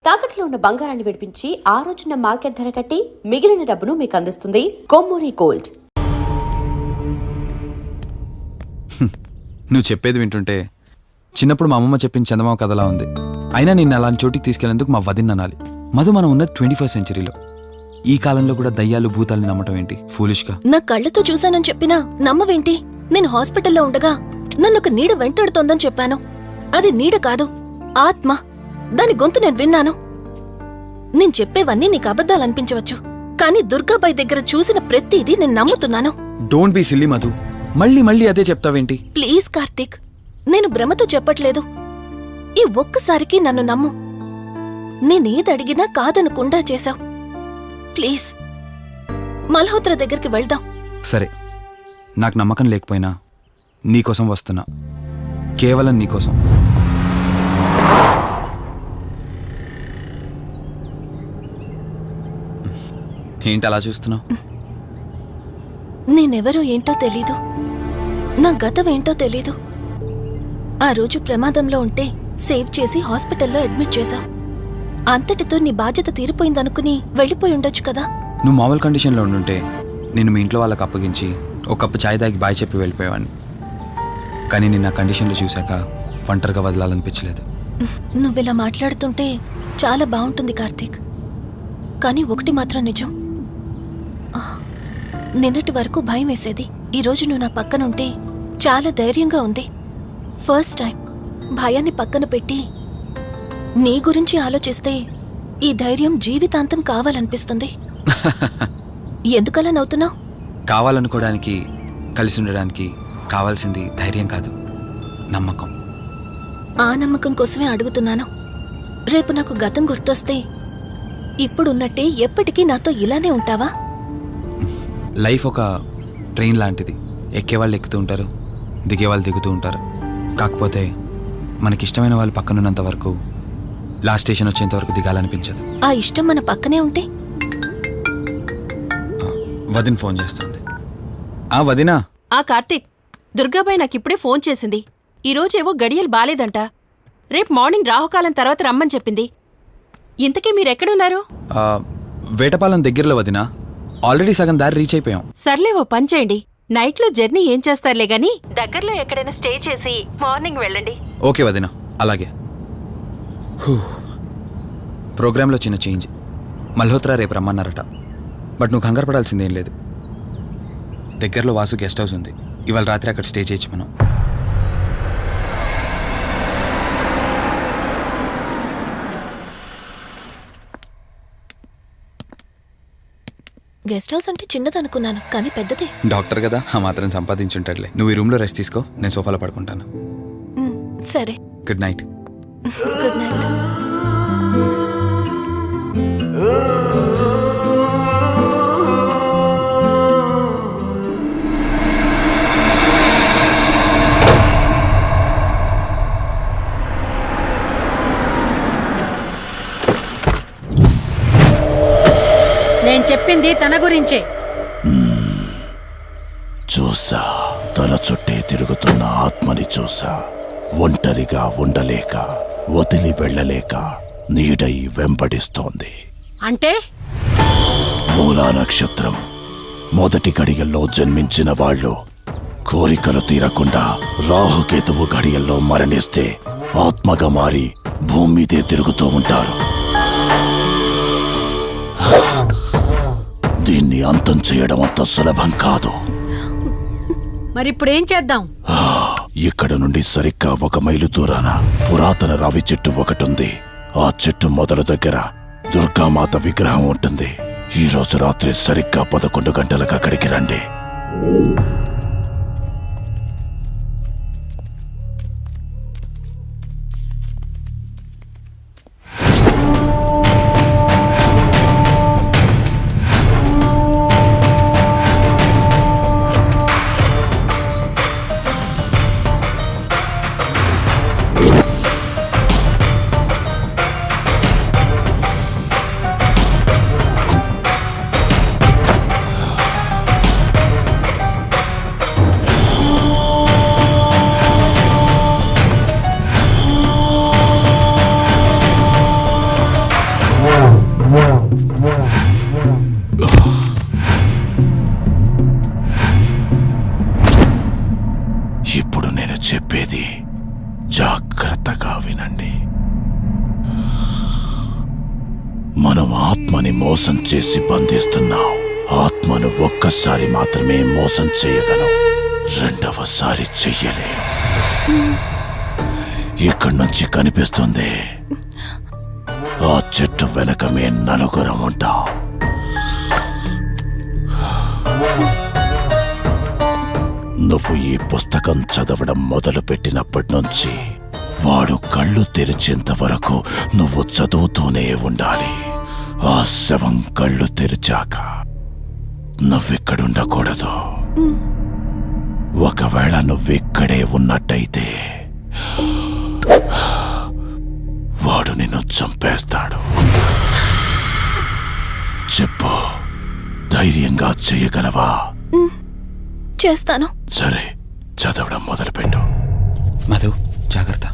తాకట్లో ఉన్న బంగారాన్ని విడిపించి ఆ రోజున మార్కెట్ ధర కట్టి మిగిలిన డబ్బును మీకు అందిస్తుంది కొమ్మూరి గోల్డ్. నువ్వు చెప్పేది వింటుంటే చిన్నప్పుడు మా అమ్మమ్మ చెప్పిన చందమామ కథలా ఉంది. అయినా నిన్ను అలాంటి చోటికి తీసుకెళ్లేందుకు మా వదిన అనాలి. మధు, మనం ఉన్నది 21st సెంచరీలో. ఈ కాలంలో కూడా దయ్యాలు భూతాల్ని నమ్మటం ఏంటి? ఫూలిష్గా. నా కళ్ళతో చూశానని చెప్పినా నమ్మవేంటి? నేను హాస్పిటల్లో ఉండగా నన్నొక నీడ వెంటాడుతోందని చెప్పాను. అది నీడ కాదు, ఆత్మ. దాని గొంతు నేను విన్నాను. నేను చెప్పేవన్నీ నీకు అబద్ధాలనిపించవచ్చు, కానీ దుర్గాబాయ్ దగ్గర చూసిన ప్రతిదీ నేను నమ్ముతున్నాను. Don't be silly Madhu. మళ్ళీ మళ్ళీ అదే చెప్తావేంటి? ప్లీజ్ కార్తీక్, నేను భ్రమతో చెప్పట్లేదు. ఈ ఒక్కసారికి నన్ను నమ్ము. నేనేది అడిగినా కాదనకుండా చేశావు. ప్లీజ్, మల్హోత్రా దగ్గరికి వెళ్దాం. సరే, నాకు నమ్మకం లేకపోయినా నీకోసం వస్తున్నా. కేవలం నీకోసం. ఏంటి అలా చూస్తున్నావు? నేనెవరో ఏంటో తెలీదు, నా గతం ఏంటో తెలీదు. ఆ రోజు ప్రమాదంలో ఉంటే సేవ్ చేసి హాస్పిటల్లో అడ్మిట్ చేశావు. అంతటితో నీ బాధ్యత తీరిపోయిందనుకుని వెళ్ళిపోయి ఉండొచ్చు కదా. నువ్వు మామూలు కండిషన్లో ఉండుంటే నేను మీ ఇంట్లో వాళ్ళకి అప్పగించి ఒక కప్పు ఛాయ్ తాగి బాయ్ చెప్పి వెళ్ళిపోయేవాడిని. కానీ నేను నా కండిషన్లో చూశాక ఒంటరిగా వదలాలనిపించలేదు. నువ్విలా మాట్లాడుతుంటే చాలా బాగుంటుంది కార్తీక్, కానీ ఒకటి మాత్రం నిజం. నిన్నటి వరకు భయం వేసేది. ఈరోజు నువ్వు నా పక్కనుంటే చాలా ధైర్యంగా ఉంది. ఫస్ట్ టైం భయాన్ని పక్కన పెట్టి నీ గురించి ఆలోచిస్తే ఈ ధైర్యం జీవితాంతం కావాలనిపిస్తుంది. ఎందుకలా నవ్వుతున్నావు? కావాలనుకోవడానికి, కలిసి ఉండడానికి కావాల్సింది ధైర్యం కాదు, నమ్మకం. ఆ నమ్మకం కోసమే అడుగుతున్నాను. రేపు నాకు గతం గుర్తొస్తే ఇప్పుడున్నట్టే ఎప్పటికీ నాతో ఇలానే ఉంటావా? లైఫ్ ఒక ట్రైన్ లాంటిది. ఎక్కేవాళ్ళు ఎక్కుతూ ఉంటారు, దిగేవాళ్ళు దిగుతూ ఉంటారు. కాకపోతే మనకిష్టమైన వాళ్ళు పక్కనున్నంత వరకు లాస్ట్ స్టేషన్ వచ్చేంత వరకు దిగాలనిపించదు. ఆ ఇష్టం మన పక్కనే ఉంటే? వదిన ఫోన్ చేస్తుంది. వదినా. కార్తీక్, దుర్గాబాయ్ నాకిప్పుడే ఫోన్ చేసింది. ఈరోజేవో గడియలు బాలేదంట. రేపు మార్నింగ్ రాహుకాలం తర్వాత రమ్మని చెప్పింది. ఇంతకీ మీరెక్కడున్నారు? వేటపాలెం దగ్గరలో వదినా. ఆల్రెడీ సగం దారి రీచ్ అయిపోయాం. సర్లే, ఓ పని చేయండి. నైట్లో జర్నీ ఏం చేస్తారులే గాని దగ్గరలో ఎక్కడైనా స్టే చేసి మార్నింగ్ వెళ్ళండి. ఓకే వదినా, అలాగే. ప్రోగ్రాంలో చిన్న చేంజ్. మల్హోత్రా రేపు రమ్మన్నారట. బట్ నువ్వు కంగారు పడాల్సిందేం లేదు. దగ్గరలో వాసు గెస్ట్ హౌస్ ఉంది. ఇవాళ రాత్రి అక్కడ స్టే చేయొచ్చు మనం. గెస్ట్ హౌస్ అంటే చిన్నదనుకున్నాను, కానీ పెద్దదే. డాక్టర్ కదా, ఆ మాత్రం సంపాదించుంటాడులే. నువ్వు ఈ రూమ్లో రెస్ట్ తీసుకో, నేను సోఫాలో పడుకుంటాను. సరే, గుడ్ నైట్. Good night. నేను చెప్పింది తన గురించే. చూసా, తల చుట్టే తిరుగుతున్న ఆత్మని చూసా. ఒంటరిగా ఉండలేక, వదిలి వెళ్ళలేక నీడై వెంబడిస్తోంది. అంటే మూలా నక్షత్రం మొదటి గడియల్లో జన్మించిన వాళ్ళు కోరికలు తీరకుండా రాహుకేతువు గడియల్లో మరణిస్తే ఆత్మగా మారి భూమి మీదే తిరుగుతూ ఉంటారు. దీన్ని అంతం చేయడం అంత సులభం కాదు. మరిప్పుడేం చేద్దాం? ఇక్కడ నుండి సరిగ్గా 1 మైలు దూరాన పురాతన రావి చెట్టు ఒకటుంది. ఆ చెట్టు మొదల దగ్గర దుర్గామాత విగ్రహం ఉంటుంది. ఈ రోజు రాత్రి సరిగ్గా 11 గంటలకు అక్కడికి రండి. మనం ఆత్మని మోసం చేసి బంధిస్తున్నాం. ఆత్మను ఒక్కసారి మాత్రమే మోసం చేయగలం, రెండవసారి చెయ్యలే. ఇక్కడి నుంచి కనిపిస్తుంది, ఆ చెట్టు వెనకమే నలుగురం ఉంటాం. నువ్వు ఈ పుస్తకం చదవడం మొదలు పెట్టినప్పటి నుంచి వాడు కళ్ళు తెరిచేంత వరకు నువ్వు చదువుతూనే ఉండాలి. ఆ శవం కళ్ళు తెరిచాక నువ్విక్కడుండకూడదు. ఒకవేళ నువ్విక్కడే ఉన్నట్టయితే వాడు నిన్ను చంపేస్తాడు. చెప్పు, ధైర్యంగా చేయగలవా? చేస్తాను. సరే, చదవడం మొదలుపెట్టు. మధు, జాగ్రత్త.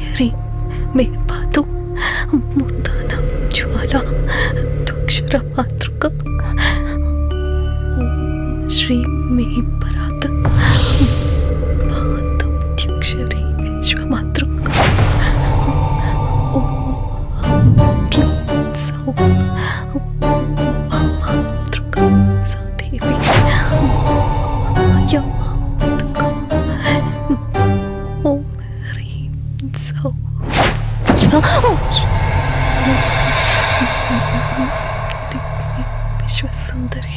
ह्रीं मे पातु मूर्धानां ज्वाला द्वक्षरमातृका. श्रीं मे परात पादमध्यक्षरी विश्वमातृका. मातृका सा देवी यमातृका. ॐ ह्रीं सौ विश्वसुंदरी.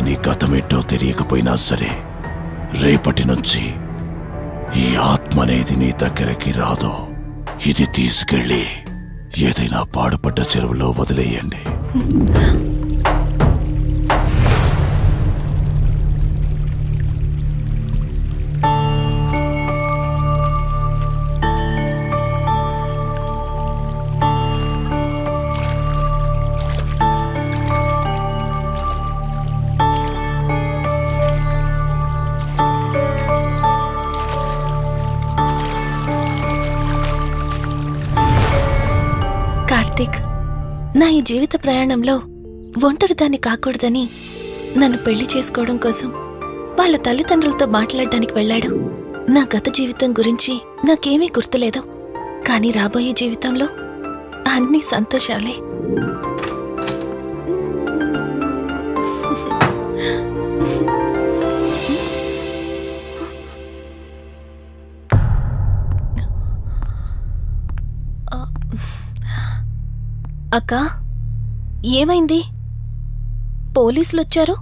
నీ గతమేంటో తెలియకపోయినా సరే, రేపటి నుంచి ఈ ఆత్మ అనేది నీ దగ్గరికి రాదు. ఇది తీసుకెళ్ళి ఏదైనా పాడుపడ్డ చెరువులో వదిలేయండి. కార్తీక్, నా ఈ జీవిత ప్రయాణంలో ఒంటరిదాన్ని కాకూడదని నన్ను పెళ్లి చేసుకోవడం కోసం వాళ్ళ తల్లిదండ్రులతో మాట్లాడడానికి వెళ్ళాడు. నా గత జీవితం గురించి నాకేమీ గుర్తులేదు, కానీ రాబోయే జీవితంలో అన్ని సంతోషాలే. అక్కా, ఏమైంది? పోలీసులొచ్చారు.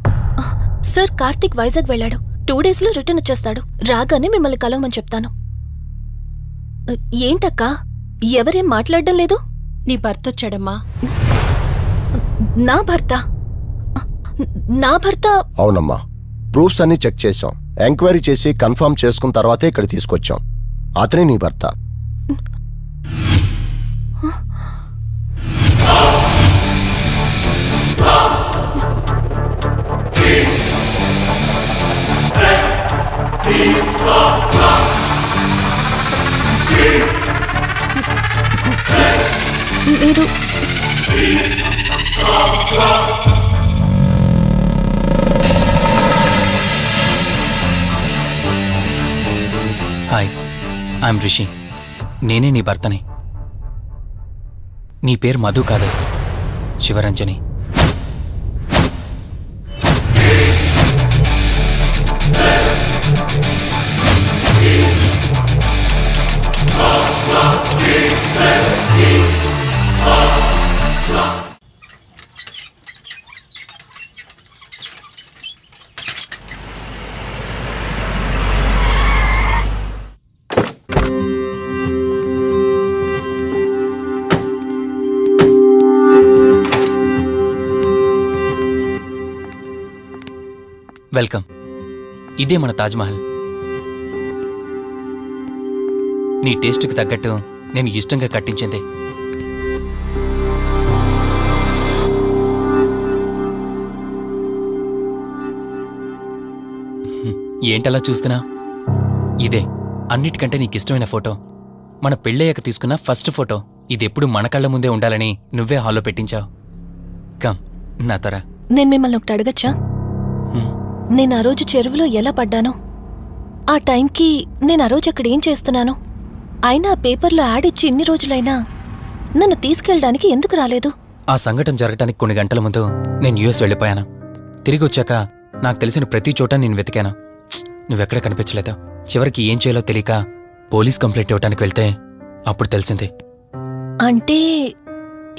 సార్, కార్తీక్ వైజాగ్ వెళ్ళాడు. 2 డేస్లో రిటర్న్ వచ్చేస్తాడు. రాగానే మిమ్మల్ని కలవమని చెప్తాను. ఏంటక్కా, ఎవరేం మాట్లాడడం లేదు? నీ భర్త వచ్చాడమ్మా. నా భర్త? నా భర్త? అవునమ్మా, ప్రూఫ్స్ అన్ని చెక్ చేశాం. ఎంక్వైరీ చేసి కన్ఫర్మ్ చేసుకున్న తర్వాతే ఇక్కడ తీసుకొచ్చాం. అతనే నీ భర్త. మీరు హాయ్, ఐఎమ్ రిషి. నేనే నీ భర్తని. నీ పేరు మధు కాదు, శివరంజని. వెల్కమ్. ఇదే మన తాజ్మహల్. నీ టేస్ట్కి తగ్గట్టు నేను ఇష్టంగా కట్టించింది. ఏంటలా చూస్తున్నా? ఇదే అన్నిటికంటే నీకిష్టమైన ఫోటో. మన పెళ్ళయ్యాక తీసుకున్న ఫస్ట్ ఫోటో. ఇదెప్పుడు మన కళ్ళ ముందే ఉండాలని నువ్వే హాల్లో పెట్టించావు. కమ్ నా త్వర. నేను మిమ్మల్ని ఒకటి అడగచ్చా? నేను ఆ రోజు చెరువులో ఎలా పడ్డానో, ఆ టైంకి నేను ఆ రోజు అక్కడ ఏం చేస్తున్నానో, అయినా ఆ పేపర్లో యాడ్ ఇచ్చి ఇన్ని రోజులైనా నన్ను తీసుకెళ్ళడానికి ఎందుకు రాలేదు? ఆ సంఘటన జరగటానికి కొన్ని గంటల ముందు నేను యుఎస్ వెళ్ళిపోయాను. తిరిగి వచ్చాక నాకు తెలిసిన ప్రతి చోట నేను వెతికాను. నువ్వెక్కడ కనిపించలేదు. చివరికి ఏం చేయాలో తెలియక పోలీస్ కంప్లైంట్ ఇవ్వటానికి వెళ్తే అప్పుడు తెలిసింది. అంటే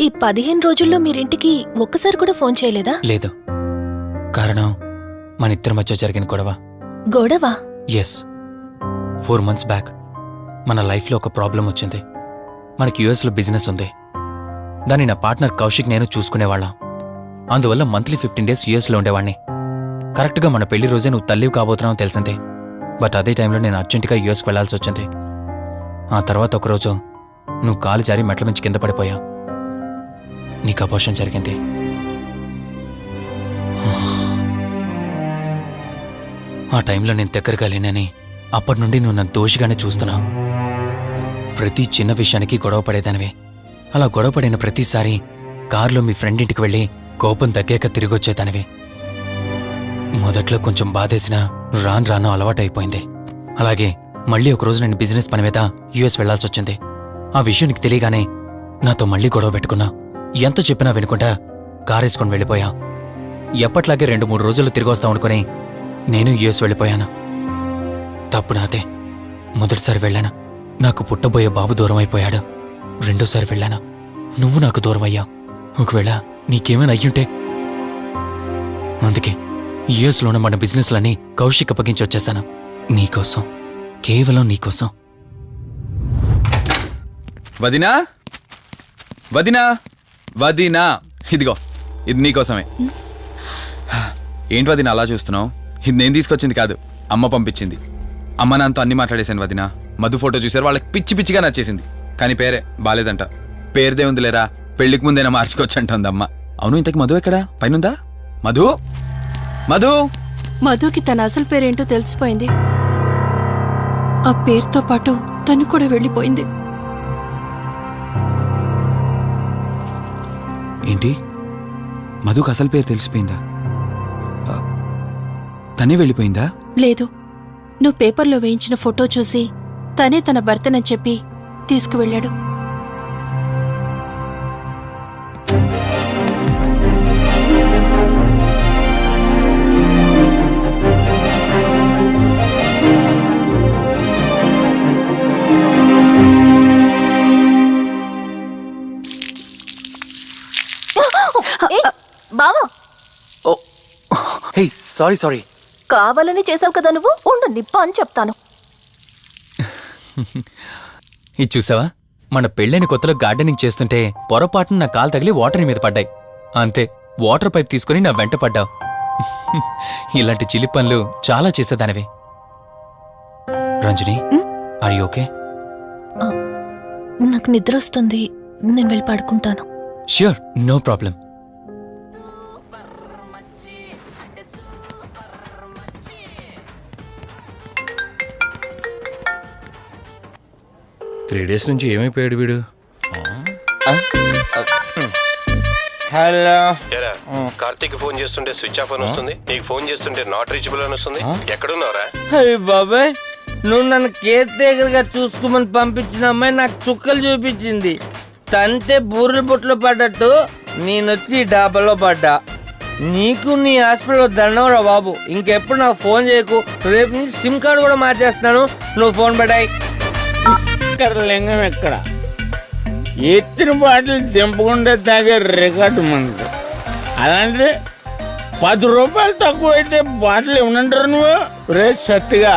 ఈ 15 రోజుల్లో మీరింటికి ఒక్కసారి కూడా ఫోన్ చేయలేదా? లేదు. కారణం మన ఇద్దరి మధ్య జరిగిన గొడవ. గొడవ? ఎస్. 4 months బ్యాక్ మన లైఫ్లో ఒక ప్రాబ్లం వచ్చింది. మనకి యుఎస్లో బిజినెస్ ఉంది. దాన్ని నా పార్ట్నర్ కౌశిక్ నేను చూసుకునేవాళ్ళం. అందువల్ల మంత్లీ 15 days యుఎస్లో ఉండేవాణ్ణి. కరెక్ట్గా మన పెళ్లి రోజే నువ్వు తల్లివి కాబోతున్నావు తెలిసింది. బట్ అదే టైంలో నేను అర్జెంటుగా యుఎస్కి వెళ్లాల్సి వచ్చింది. ఆ తర్వాత ఒకరోజు నువ్వు కాలు జారి మెట్ల మించి కింద పడిపోయావు. నీకు అబోర్షన్ జరిగింది. ఆ టైంలో నేను దగ్గరగా లేనని అప్పటి నుండి నువ్వు నన్ను దోషిగానే చూస్తున్నావు. ప్రతి చిన్న విషయానికి గొడవ పడేదానివి. అలా గొడవ పడిన ప్రతిసారి కారులో మీ ఫ్రెండ్ ఇంటికి వెళ్ళి కోపం తగ్గాక తిరిగొచ్చేదానివి. మొదట్లో కొంచెం బాధేసినా రాను రాను అలవాటైపోయింది. అలాగే మళ్ళీ ఒకరోజు నేను బిజినెస్ పని మీద యుఎస్ వెళ్లాల్సి వచ్చింది. ఆ విషయం నీకు తెలియగానే నాతో మళ్ళీ గొడవ పెట్టుకున్నా. ఎంత చెప్పినా వినుకుంటా కారేసుకొని వెళ్ళిపోయా. ఎప్పట్లాగే 2-3 రోజుల్లో తిరిగి వస్తామనుకుని నేను యుఎస్ వెళ్ళిపోయాను. తప్పు నాదే. మొదటిసారి వెళ్ళాను, నాకు పుట్టబోయే బాబు దూరం అయిపోయాడు. రెండోసారి వెళ్ళాను, నువ్వు నాకు దూరం అయ్యా. ఒకవేళ నీకేమైనా అయ్యుంటే. అందుకే యుఎస్లోనే మన బిజినెస్లన్నీ కౌశిక్ అప్పగించి వచ్చేసాను. నీకోసం, కేవలం నీకోసం. వదినా, వదినా, వదినా, ఇదిగో ఇది నీకోసమే. ఏంటి వదినా అలా చూస్తున్నావు? ఇది నేను తీసుకొచ్చింది కాదు, అమ్మ పంపించింది. అమ్మ నాన్నతో అన్ని మాట్లాడేశాను వదినా. మధు ఫోటో చూశారు, వాళ్ళకి పిచ్చి పిచ్చిగా నచ్చేసింది. కానీ పేరే బాలేదంట. పేరుదే ఉందిలేరా, పెళ్లికి ముందైనా మార్చుకోవచ్చంటుంది అమ్మ. అవును, ఇంతకి మధు ఎక్కడా? పైనుందా? మధు, మధు. మధుకి తన అసలు పేరేంటో తెలిసిపోయింది. ఆ పేరుతో పాటు తను కూడా వెళ్ళిపోయింది. ఏంటి, మధుకు అసలు పేరు తెలిసిపోయిందా? తనే వెళ్ళిపోయిందా? లేదు, నువ్వు పేపర్లో వేయించిన ఫోటో చూసి తనే తన భర్తనని చెప్పి తీసుకువెళ్ళాడు. బావా, ఓ హే, సారీ సారీ. కావాలని చేసావు కదా నువ్వు. ఉండు, నిప్ప అని చెప్తాను. ఇది చూసావా, మన పెళ్ళైన కొత్తలో గార్డెనింగ్ చేస్తుంటే పొరపాటున నా కాలు తగిలి వాటర్ మీద పడ్డాయి. అంతే, వాటర్ పైప్ తీసుకుని నా వెంట పడ్డావు. ఇలాంటి చిలి పనులు చాలా చేసేదానివే. Ranjani, are you okay? నాకు నిద్ర వస్తుంది, నేను వెళ్ళి పడుకుంటాను. Sure, no problem. Three days నుంచి ఏమైపోయాడు వీడు? హలో, కార్తీక్ ఫోన్ చేస్తుంటే స్విచ్ ఆఫ్ అని వస్తుంది, నీకు ఫోన్ చేస్తుంటే నాట్ రీచబుల్ అని వస్తుంది. ఎక్కడున్నావురా? అయ్య బాబాయ్, నువ్వు నన్ను కేర్ టేకర్ గా చూసుకోమని పంపించిన అమ్మాయి నాకు చుక్కలు చూపించింది. తంతే బూరెల బుట్టలో పడ్డట్టు నేనొచ్చి డాబాలో పడ్డా. నీకు నీ హాస్పిటల్లో దండంరా బాబు. ఇంకెప్పుడు నాకు ఫోన్ చేయకు. రేపు నీ సిమ్ కార్డు కూడా మార్చేస్తున్నాను. నువ్వు ఫోన్ పడాయి. లింగం ఎక్కడ ఎత్తిన బాటిల్ దింపకుండా తాగే రికార్డు మనకు. అలాంటిది 10 రూపాయలు తక్కువ అయితే బాటిల్ ఏమనంటారు నువ్వు? రే సత్తిగా,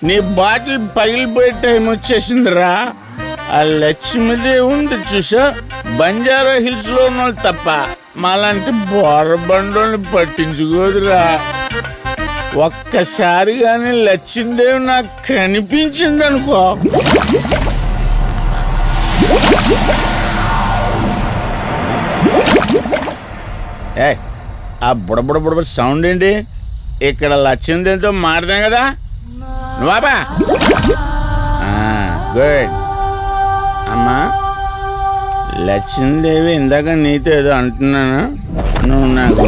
నీ బాటిల్ పగిలిపోయే టైం వచ్చేసిందిరా. ఆ లక్ష్మీదేవి ఉంది చూసా, బంజారా హిల్స్ లో ఉన్న తప్ప మాలాంటి బోరబండోని పట్టించుకోదురా. ఒక్కసారి కానీ లక్ష్మీదేవి నాకు కనిపించింది అనుకో, ఏ ఆ బుడబుడ సౌండ్ ఏంటి? ఇక్కడ లక్ష్మీదేవితో మాట్లాడాం కదా నువ్వా? గుడ్ అమ్మా. లక్ష్మీదేవి ఇందాక నీతో ఏదో అంటున్నాను, నువ్వు నాకు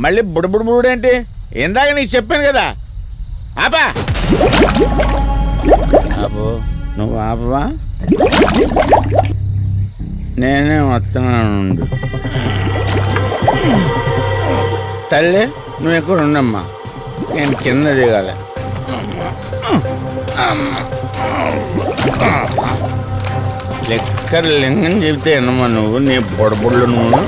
మళ్ళీ బుడబుడు ఏంటి? ఇందాక నీకు చెప్పాను కదా, ఆపా. ఆపు, నువ్వు ఆపవా? నేనే వస్తున్నాను. తల్లి, నువ్వు ఎక్కడ ఉండమ్మా, నేను కింద దిగాలి. లెక్కర లింగం చెబితే ఎన్నమ్మా నువ్వు, నీ బొడబుళ్ళు నువ్వు.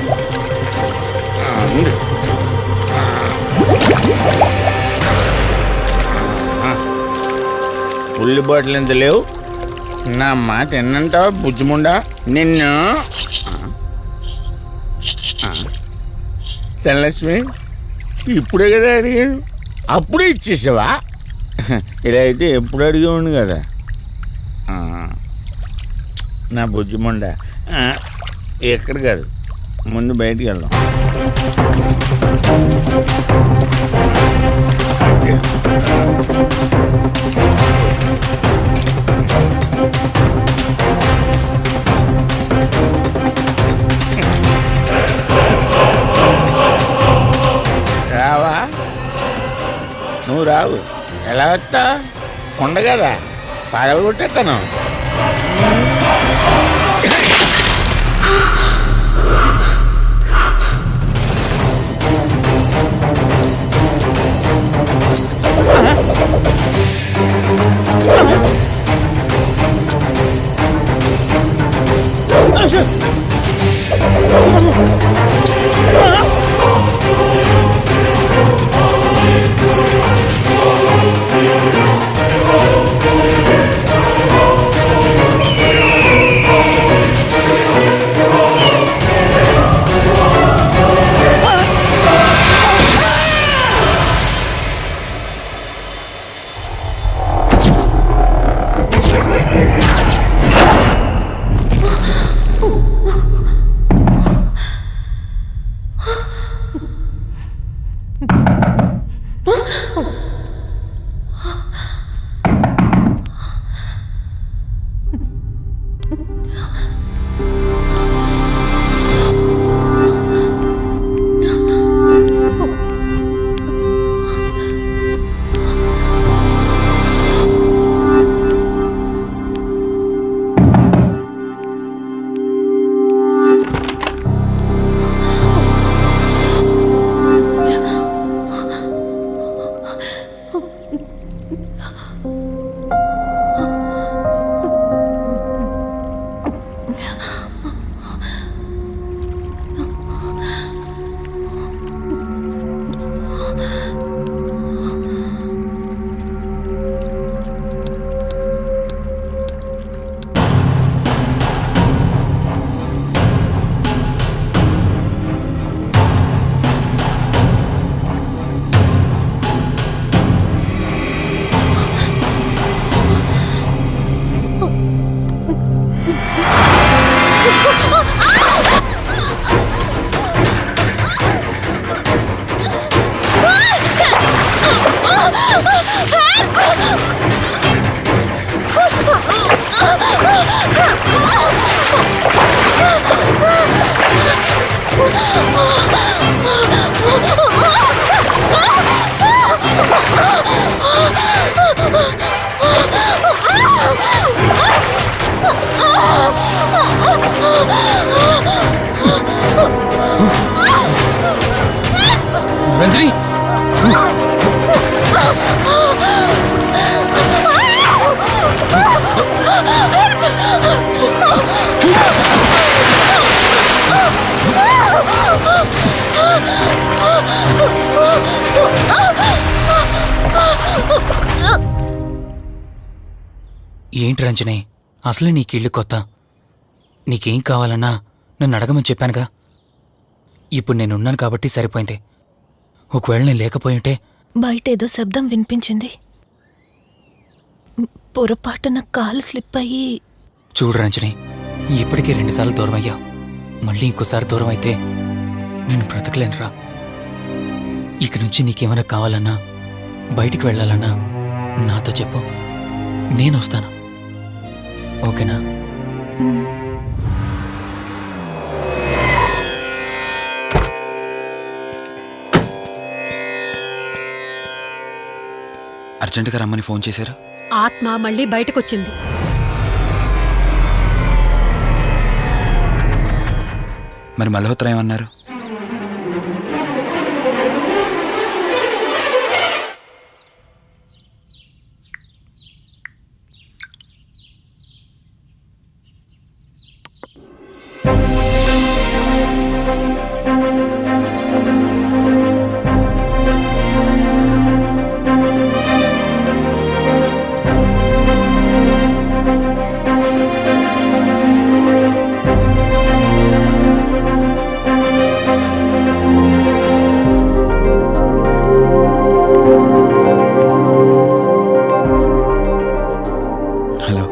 ఉల్లి బాటిల్ ఎంత లేవు, నా మాట ఎన్నంటావా బుజ్జిముండా నిన్ను? ధనలక్ష్మి, ఇప్పుడే కదా అడిగాడు, అప్పుడే ఇచ్చేసావా? ఇలా అయితే ఎప్పుడు అడిగేవాడు కదా నా బుజ్జిముండా. ఎక్కడ కాదు, ముందు బయటికి వెళ్దాం. రావా? నువ్వు రావు, ఎలా వస్తా? కొండ కదా, పగలు కొట్టేస్తాను. రంజని ఏంటి రంజని, అసలే నీకు ఇల్లు కొత్త. నీకేం కావాలన్నా నన్ను అడగమని చెప్పానుగా. ఇప్పుడు నేనున్నాను కాబట్టి సరిపోయింది. ఒకవేళ నేను లేకపోయింటే బయట ఏదో శబ్దం వినిపించింది. పొరపాటున కాలు స్లిప్ అయ్యి. చూడు రంజని, ఇప్పటికే 2 సార్లు దూరం అయ్యావు. మళ్ళీ ఇంకోసారి దూరం అయితే నేను బ్రతకలేనురా. ఇక నుంచి నీకేమైనా కావాలన్నా, బయటికి వెళ్ళాలన్నా నాతో చెప్పు, నేను వస్తాను. ఓకేనా? అర్జెంటుగా రమ్మని ఫోన్ చేశారా? ఆత్మ మళ్ళీ బయటకొచ్చింది. మరి మల్హోత్రా ఏమన్నారు? హలో,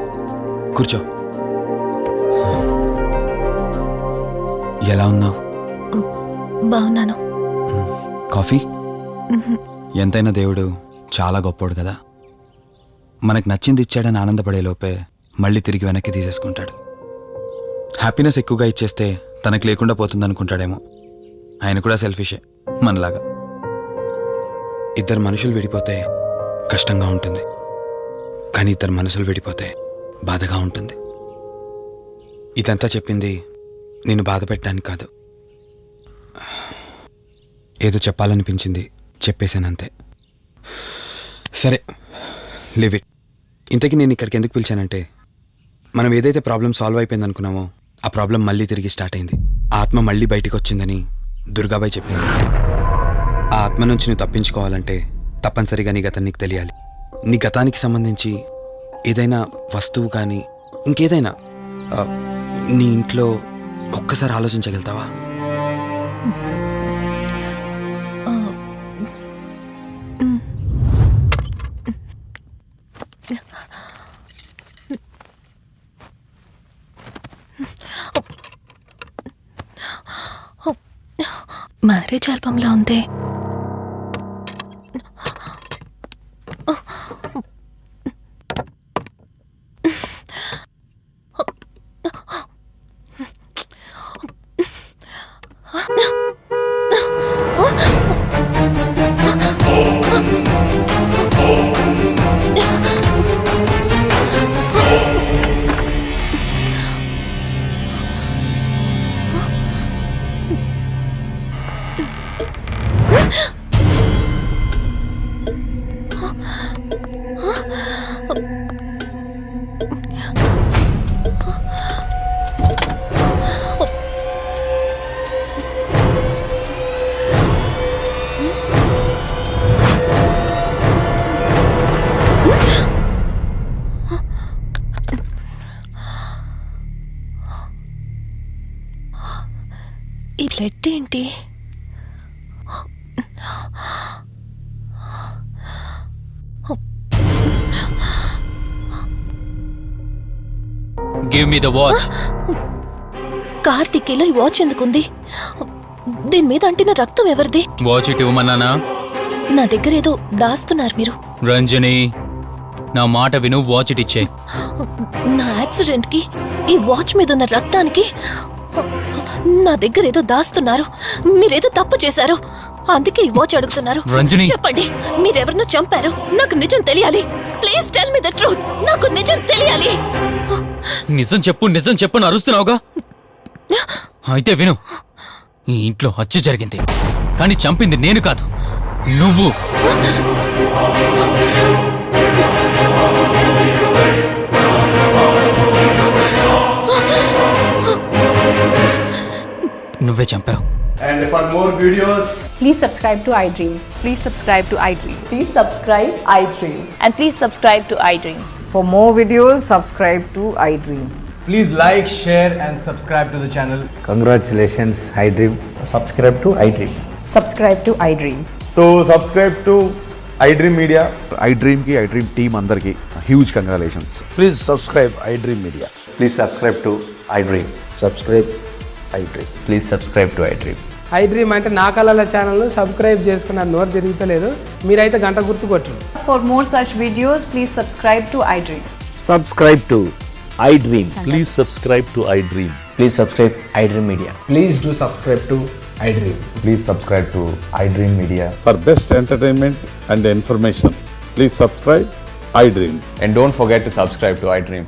కూర్చో. ఎలా ఉన్నావు? బాగున్నాను. కాఫీ? ఎంతైనా దేవుడు చాలా గొప్పోడు కదా. మనకు నచ్చింది ఇచ్చాడని ఆనందపడే లోపే మళ్ళీ తిరిగి వెనక్కి తీసేసుకుంటాడు. హ్యాపీనెస్ ఎక్కువగా ఇచ్చేస్తే తనకు లేకుండా పోతుందనుకుంటాడేమో. ఆయన కూడా సెల్ఫిషే మనలాగా. ఇద్దరు మనుషులు విడిపోతే కష్టంగా ఉంటుంది, కానీ ఇద్దరు మనసులు విడిపోతే బాధగా ఉంటుంది. ఇదంతా చెప్పింది నేను బాధ పెట్టడానికి కాదు. ఏదో చెప్పాలనిపించింది, చెప్పేశానంతే. సరే, లివ్ ఇట్. ఇంతకీ నేను ఇక్కడికి ఎందుకు పిలిచానంటే, మనం ఏదైతే ప్రాబ్లం సాల్వ్ అయిపోయింది అనుకున్నామో ఆ ప్రాబ్లం మళ్ళీ తిరిగి స్టార్ట్ అయింది. ఆత్మ మళ్ళీ బయటికి వచ్చిందని దుర్గాబాయ్ చెప్పింది. ఆ ఆత్మ నుంచి నువ్వు తప్పించుకోవాలంటే తప్పనిసరిగా నీ గతం నీకు తెలియాలి. నీ గతానికి సంబంధించి ఏదైనా వస్తువు కానీ ఇంకేదైనా నీ ఇంట్లో ఒక్కసారి ఆలోచించగలుగుతావా? మ్యారేజ్ ఆల్బంలా ఉంది. ఈ బ్లడ్ ఏంటి? Give me the watch. Car టిక్కీలో ఈ వాచ్ ఎందుకుంది? దీని మీద అంటిన రక్తం ఎవరిది? వాచ్ ఇటు ఇవ్వమన్నానా? నా దగ్గర ఏదో దాస్తున్నారు మీరు. రంజని, నా మాట విను, వాచ్ ఇటు ఇచ్చే. నా యాక్సిడెంట్ కి ఈ వాచ్ మీద ఉన్న రక్తానికి నా దగ్గర ఏదో దాస్తున్నారు. మీరేదో తప్పు చేశారు, అందుకే ఈ వాచ్ అడుగుతున్నారు. రంజని. చెప్పండి, మీరెవరినో చంపారు. నాకు నిజం తెలియాలి. Please tell me the truth. నాకు నిజం తెలియాలి. నిజం చెప్పు అని అరుస్తున్నావుగా. అయితే విను, ఈ ఇంట్లో హత్య జరిగింది, కానీ చంపింది నేను కాదు, నువ్వు. నువ్వే చంపావు. And for more videos, Please subscribe to iDream. Please subscribe to iDream. Please subscribe iDream. And please subscribe to iDream. For more videos, subscribe to iDream. please like, share, and subscribe to the channel. Congratulations iDream. Subscribe to iDream. Subscribe to iDream. So subscribe to iDream Media. iDream కి iDream team అందరికి huge congratulations. Please subscribe iDream media. Please subscribe to iDream. Subscribe iDream. Please subscribe to iDream. iDream అంటే నా కళల channel subscribe చేసుకున్న నోరు తిరుగుతలేదు. మీరైతే గంట గుర్తు కొట్టు. For more such videos, please subscribe to iDream. Subscribe to iDream. Please subscribe to iDream. Please subscribe iDream Media. Please do subscribe to iDream. Please subscribe to iDream Media. For best entertainment and information please subscribe iDream. And don't forget to subscribe to iDream.